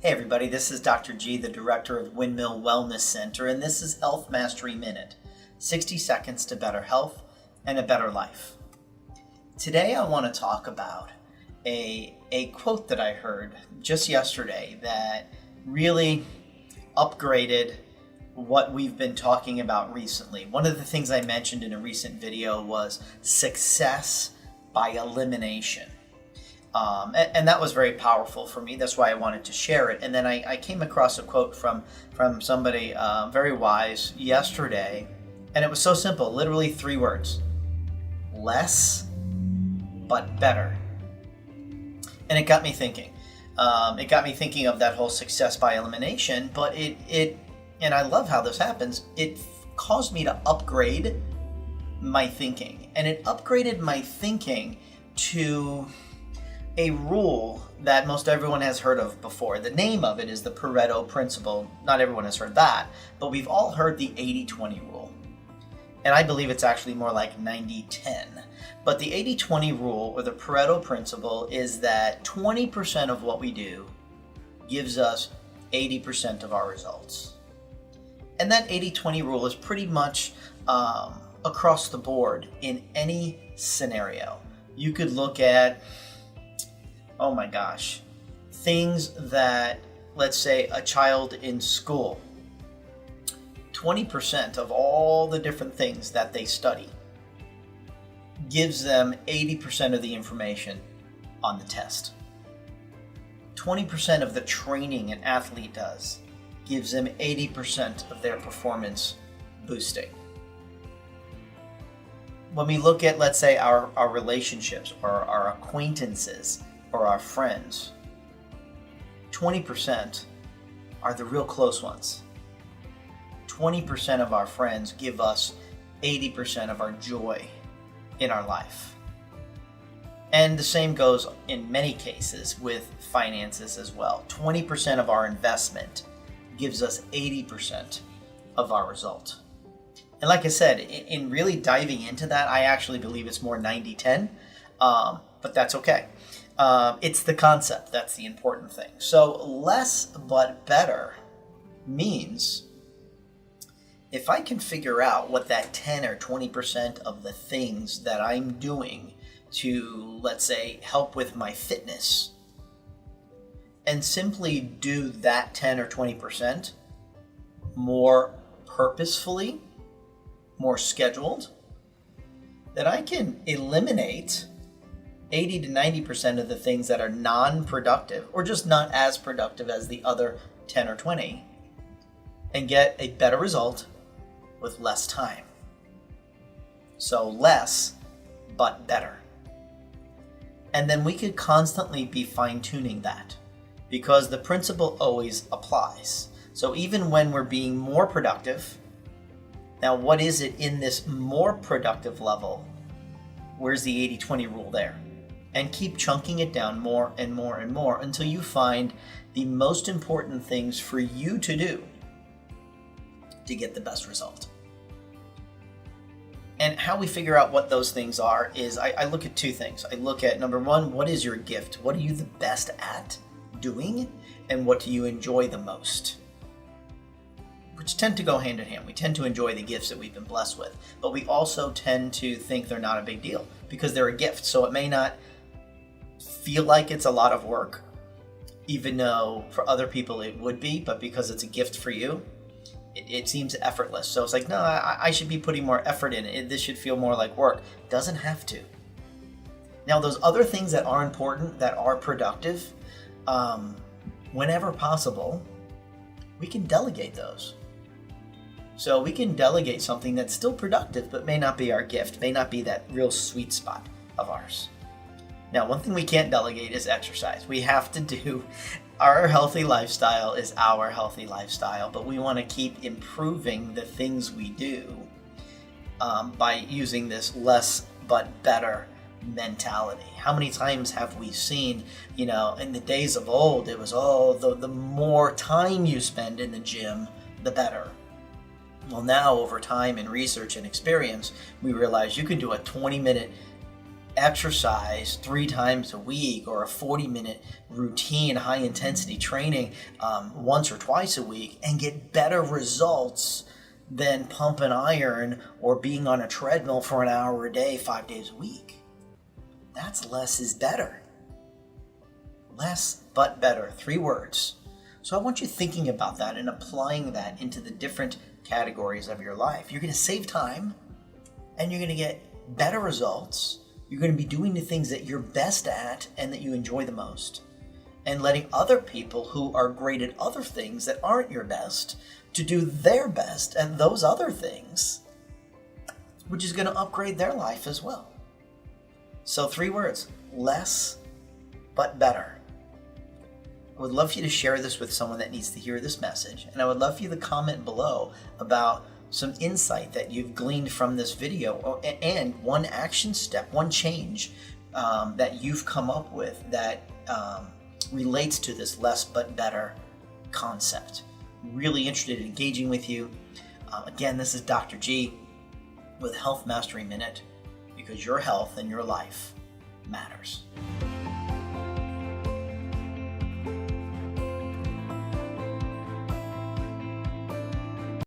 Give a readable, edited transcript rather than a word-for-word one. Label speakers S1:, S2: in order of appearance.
S1: Hey everybody, this is Dr. G, the director of Windmill Wellness Center, and this is Health Mastery Minute, 60 seconds to better health and a better life. Today I want to talk about a quote that I heard just yesterday that really upgraded what we've been talking about recently. One of the things I mentioned in a recent video was success by elimination. And that was very powerful for me. That's why I wanted to share it. And then I came across a quote from somebody very wise yesterday, and it was so simple, literally 3 words: less but better. And it got me thinking. It got me thinking of that whole success by elimination, but and I love how this happens, it caused me to upgrade my thinking. And it upgraded my thinking to a rule that most everyone has heard of before. The name of it is the Pareto principle. Not everyone has heard that, but we've all heard the 80-20 rule. And I believe it's actually more like 90-10. But the 80-20 rule, or the Pareto principle, is that 20% of what we do gives us 80% of our results. And that 80-20 rule is pretty much across the board in any scenario. You could look at, oh my gosh, things that, let's say, a child in school, 20% of all the different things that they study gives them 80% of the information on the test. 20% of the training an athlete does gives them 80% of their performance boosting. When we look at, let's say, our relationships or our acquaintances or our friends, 20% are the real close ones. 20% of our friends give us 80% of our joy in our life. And the same goes in many cases with finances as well. 20% of our investment gives us 80% of our result. And like I said, in really diving into that, I actually believe it's more 90-10, but that's okay. It's the concept that's the important thing. So less but better means if I can figure out what that 10 or 20% of the things that I'm doing to, let's say, help with my fitness, and simply do that 10 or 20% more purposefully, more scheduled, then I can eliminate 80 to 90% of the things that are non-productive or just not as productive as the other 10 or 20 and get a better result with less time. So less, but better. And then we could constantly be fine-tuning that because the principle always applies. So even when we're being more productive, now what is it in this more productive level? Where's the 80-20 rule there? And keep chunking it down more and more and more until you find the most important things for you to do to get the best result. And how we figure out what those things are is I look at 2 things. I look at, number 1, what is your gift? What are you the best at doing? And what do you enjoy the most? Which tend to go hand in hand. We tend to enjoy the gifts that we've been blessed with, but we also tend to think they're not a big deal because they're a gift. So it may not feel like it's a lot of work, even though for other people it would be, but because it's a gift for you, it seems effortless. So it's like, no, I should be putting more effort in it. This should feel more like work. Doesn't have to. Now, those other things that are important, that are productive, whenever possible, we can delegate those. So we can delegate something that's still productive, but may not be our gift, may not be that real sweet spot of ours. Now, one thing we can't delegate is exercise. We have to do, our healthy lifestyle is our healthy lifestyle, but we want to keep improving the things we do by using this less but better mentality. How many times have we seen, in the days of old, it was, the more time you spend in the gym, the better. Well, now over time and research and experience, we realize you can do a 20-minute exercise 3 times a week, or a 40-minute routine, high-intensity training once or twice a week, and get better results than pumping iron or being on a treadmill for an hour a day, 5 days a week. That's less is better. Less but better. 3 words. So I want you thinking about that and applying that into the different categories of your life. You're going to save time, and you're going to get better results. You're going to be doing the things that you're best at and that you enjoy the most, and letting other people who are great at other things that aren't your best to do their best at those other things, which is going to upgrade their life as well. So 3 words: less but better. I would love for you to share this with someone that needs to hear this message, and I would love for you to comment below about some insight that you've gleaned from this video, and one action step, one change that you've come up with that relates to this less but better concept. Really interested in engaging with you. Again, this is Dr. G with Health Mastery Minute, because your health and your life matters.